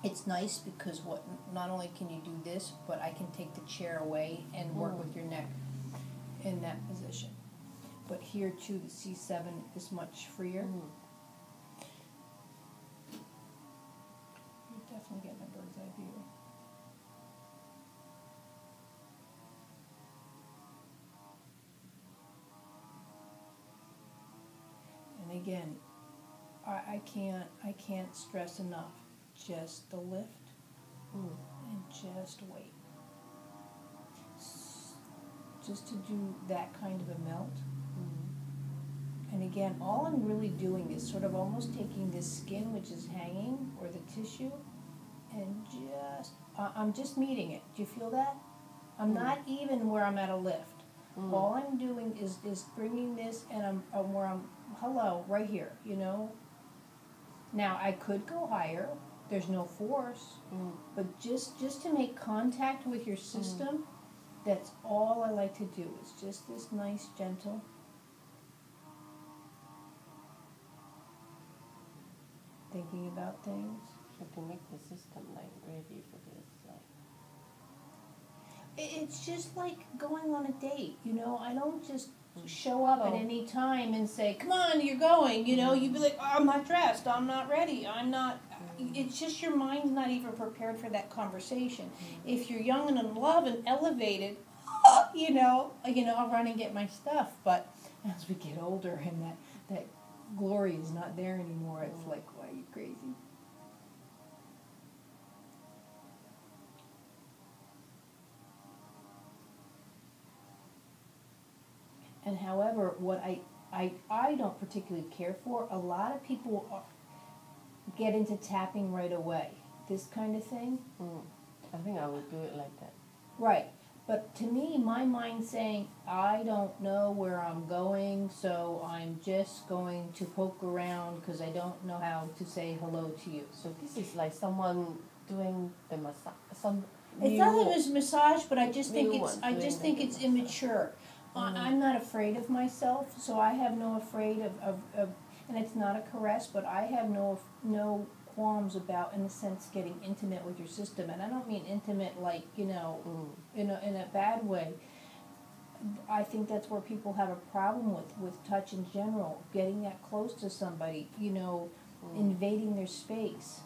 it's nice because not only can you do this, but I can take the chair away and work with your neck in that position. But here too, the C7 is much freer. You're definitely getting a bird's eye view. And again, I can't stress enough. Just the lift and just wait. Just to do that kind of a melt. And again, all I'm really doing is sort of almost taking this skin which is hanging, or the tissue, and I'm just meeting it. Do you feel that? I'm not even where I'm at a lift. All I'm doing is bringing this, and I'm where I'm, hello, right here, you know? Now, I could go higher. There's no force. But just to make contact with your system, that's all I like to do. It's just this nice, gentle. Thinking about things. So to make the system like ready for this, like. It's just like going on a date, you know? I don't just show up at any time and say, come on, you're going, you know? You'd be like, oh, I'm not dressed, I'm not ready, I'm not... It's just your mind's not even prepared for that conversation. If you're young and in love and elevated, you know, I'll run and get my stuff. But as we get older and that glory is not there anymore, it's like, why are you crazy? And however, what I don't particularly care for, a lot of people get into tapping right away. This kind of thing. I think I would do it like that. Right. But to me, my mind's saying, I don't know where I'm going, so I'm just going to poke around because I don't know how to say hello to you. So this is like someone doing the massage. It's not that it's massage, but I just think it's immature. I'm not afraid of myself, so I have no afraid of and it's not a caress, but I have no qualms about, in a sense, getting intimate with your system. And I don't mean intimate like, you know, in a bad way. I think that's where people have a problem with touch in general, getting that close to somebody, you know, invading their space.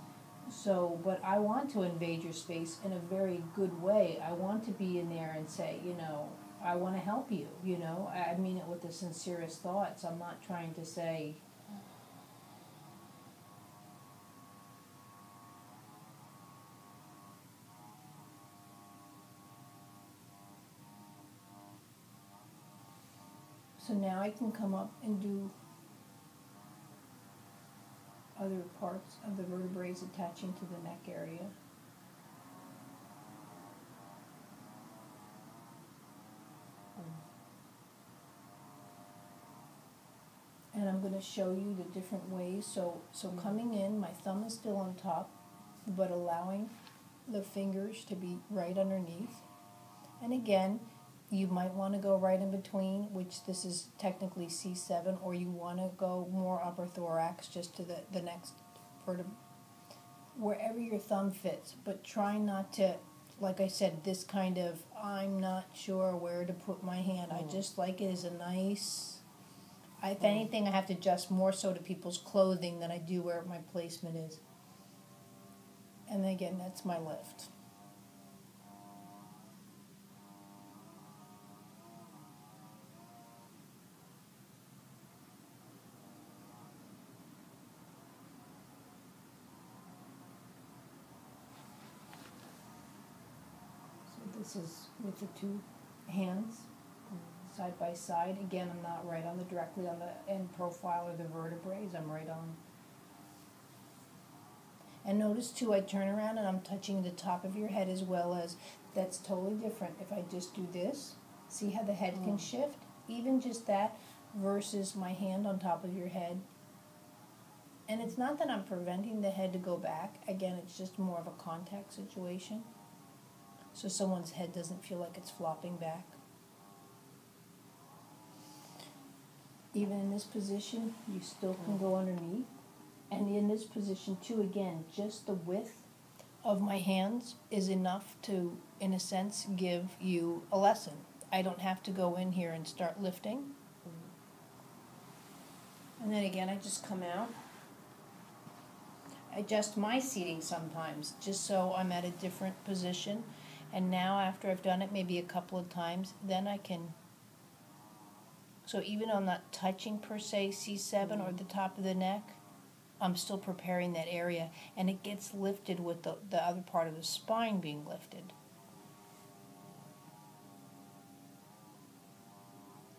So, but I want to invade your space in a very good way. I want to be in there and say, you know, I want to help you, you know. I mean it with the sincerest thoughts. I'm not trying to say... So now I can come up and do other parts of the vertebrae attaching to the neck area. And I'm going to show you the different ways. So coming in, my thumb is still on top, but allowing the fingers to be right underneath. And again, you might want to go right in between, which this is technically C7, or you want to go more upper thorax, just to the next vertebra, wherever your thumb fits. But try not to, like I said, this kind of, I'm not sure where to put my hand. I just like it as a nice... if anything, I have to adjust more so to people's clothing than I do where my placement is. And again, that's my lift. So this is with the two hands. Side by side. Again, I'm not right on directly on the end profile or the vertebrae. I'm right on. And notice too, I turn around and I'm touching the top of your head as well as, that's totally different. If I just do this, see how the head can shift? Even just that versus my hand on top of your head. And it's not that I'm preventing the head to go back. Again, it's just more of a contact situation. So someone's head doesn't feel like it's flopping back. Even in this position, you still can go underneath. And in this position, too, again, just the width of my hands is enough to, in a sense, give you a lesson. I don't have to go in here and start lifting. And then again, I just come out. I adjust my seating sometimes, just so I'm at a different position. And now, after I've done it maybe a couple of times, then I can, so even though I'm not touching per se C7 or the top of the neck, I'm still preparing that area, and it gets lifted with the other part of the spine being lifted.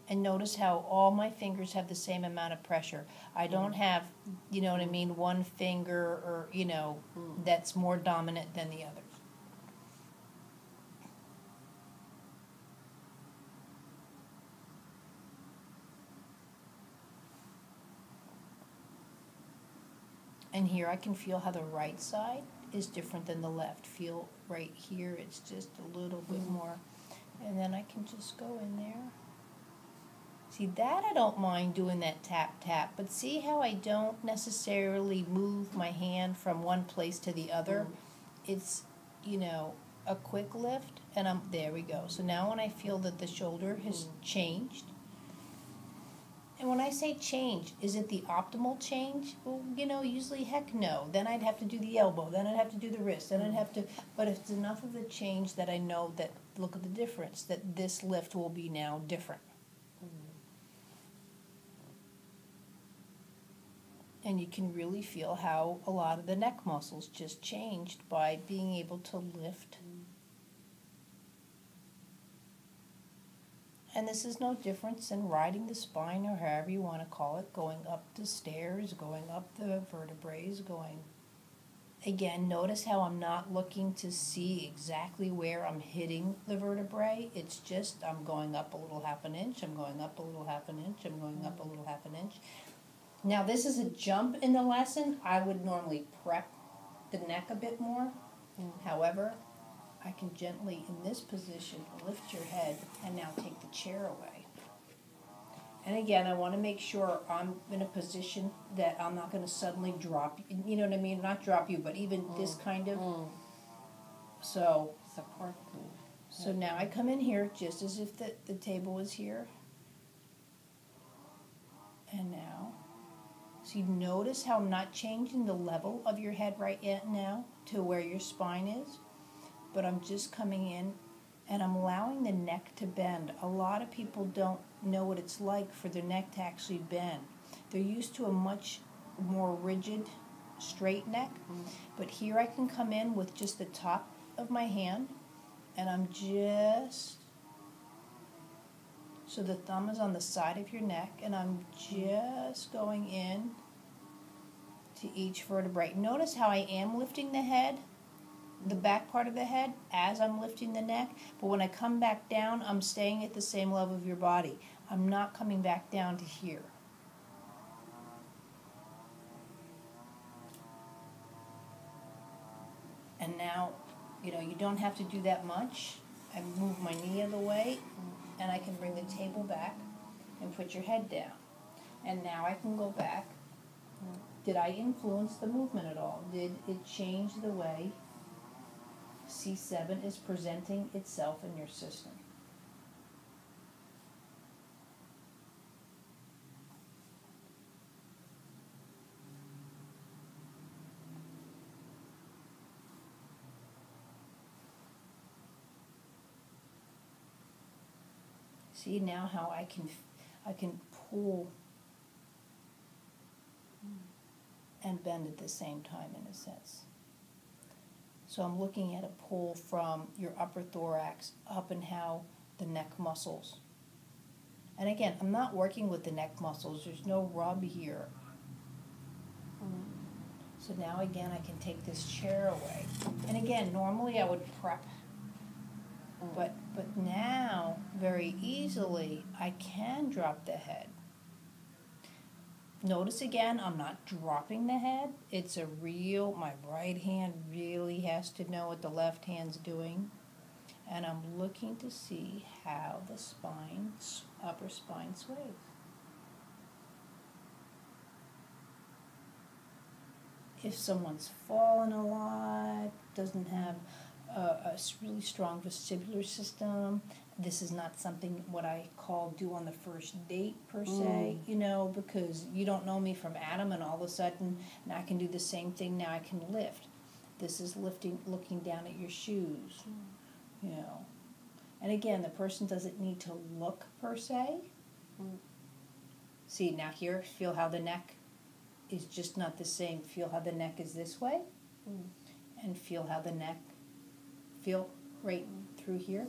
And notice how all my fingers have the same amount of pressure. I don't have, you know what I mean, one finger or, you know, that's more dominant than the others. And here I can feel how the right side is different than the left. Feel right here, it's just a little bit more. And then I can just go in there. See, that I don't mind doing that tap, tap, but see how I don't necessarily move my hand from one place to the other? It's, you know, a quick lift, and there we go. So now when I feel that the shoulder has changed, and when I say change, is it the optimal change? Well, you know, usually, heck no. Then I'd have to do the elbow, then I'd have to do the wrist, then I'd have to, but if it's enough of the change that I know that, look at the difference, that this lift will be now different. And you can really feel how a lot of the neck muscles just changed by being able to lift. And this is no difference in riding the spine, or however you want to call it, going up the stairs, going up the vertebrae, going. Again, notice how I'm not looking to see exactly where I'm hitting the vertebrae. It's just I'm going up a little half an inch, I'm going up a little half an inch, I'm going up a little half an inch. Now this is a jump in the lesson. I would normally prep the neck a bit more. However, I can gently, in this position, lift your head and now take the chair away. And again, I want to make sure I'm in a position that I'm not going to suddenly drop, you know what I mean? Not drop you, but even this kind of. So, support. So now I come in here just as if the table was here. And now, so you notice how I'm not changing the level of your head right yet now to where your spine is, but I'm just coming in and I'm allowing the neck to bend. A lot of people don't know what it's like for their neck to actually bend. They're used to a much more rigid, straight neck, but here I can come in with just the top of my hand, and I'm just, so the thumb is on the side of your neck, and I'm just going in to each vertebrae. Notice how I am lifting the head, the back part of the head, as I'm lifting the neck, but when I come back down, I'm staying at the same level of your body. I'm not coming back down to here. And now, you know, you don't have to do that much. I move my knee out of the way, and I can bring the table back and put your head down. And now I can go back. Did I influence the movement at all? Did it change the way C7 is presenting itself in your system? See now how I can pull and bend at the same time, in a sense. So I'm looking at a pull from your upper thorax up and how the neck muscles. And again, I'm not working with the neck muscles. There's no rub here. So now again, I can take this chair away. And again, normally I would prep. But now, very easily, I can drop the head. Notice again, I'm not dropping the head. It's a real, my right hand really has to know what the left hand's doing. And I'm looking to see how the spine, upper spine sways. If someone's fallen a lot, doesn't have a really strong vestibular system. This is not something what I call do on the first date per se, you know, because you don't know me from Adam, and all of a sudden now I can do the same thing. Now I can lift. This is lifting, looking down at your shoes, you know. And again, the person doesn't need to look per se. See, now here, feel how the neck is just not the same. Feel how the neck is this way, and feel how the neck, feel right through here.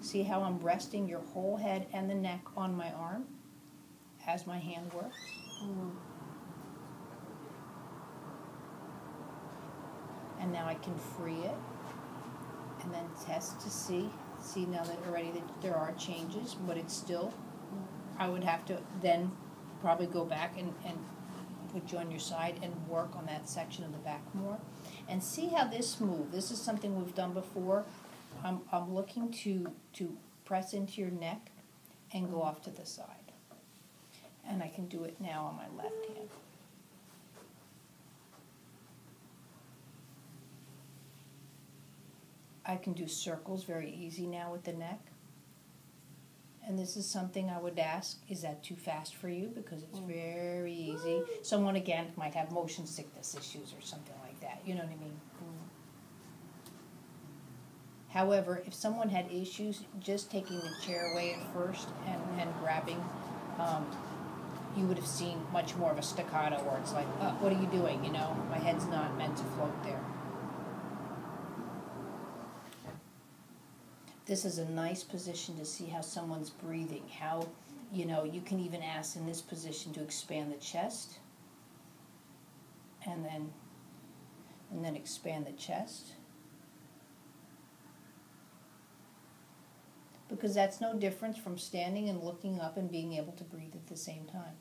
See how I'm resting your whole head and the neck on my arm as my hand works? And now I can free it and then test to see now that already that there are changes, but it's still, I would have to then probably go back and put you on your side and work on that section of the back more. And see how this move, this is something we've done before. I'm looking to press into your neck and go off to the side. And I can do it now on my left hand. I can do circles very easy now with the neck. And this is something I would ask, is that too fast for you? Because it's very easy. Someone, again, might have motion sickness issues or something like that. You know what I mean? However, if someone had issues just taking the chair away at first and grabbing, you would have seen much more of a staccato where it's like, oh, what are you doing? You know, my head's not meant to float there. This is a nice position to see how someone's breathing, how, you know, you can even ask in this position to expand the chest and then expand the chest. Because that's no difference from standing and looking up and being able to breathe at the same time.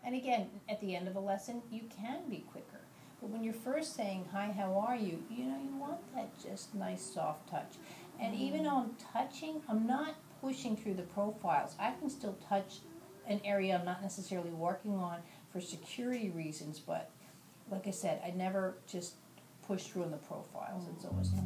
And again, at the end of a lesson, you can be quicker. But when you're first saying, hi, how are you? You know, you want that just nice soft touch. And even though I'm touching, I'm not pushing through the profiles. I can still touch an area I'm not necessarily working on for security reasons, but like I said, I never just push through in the profiles. It's always not.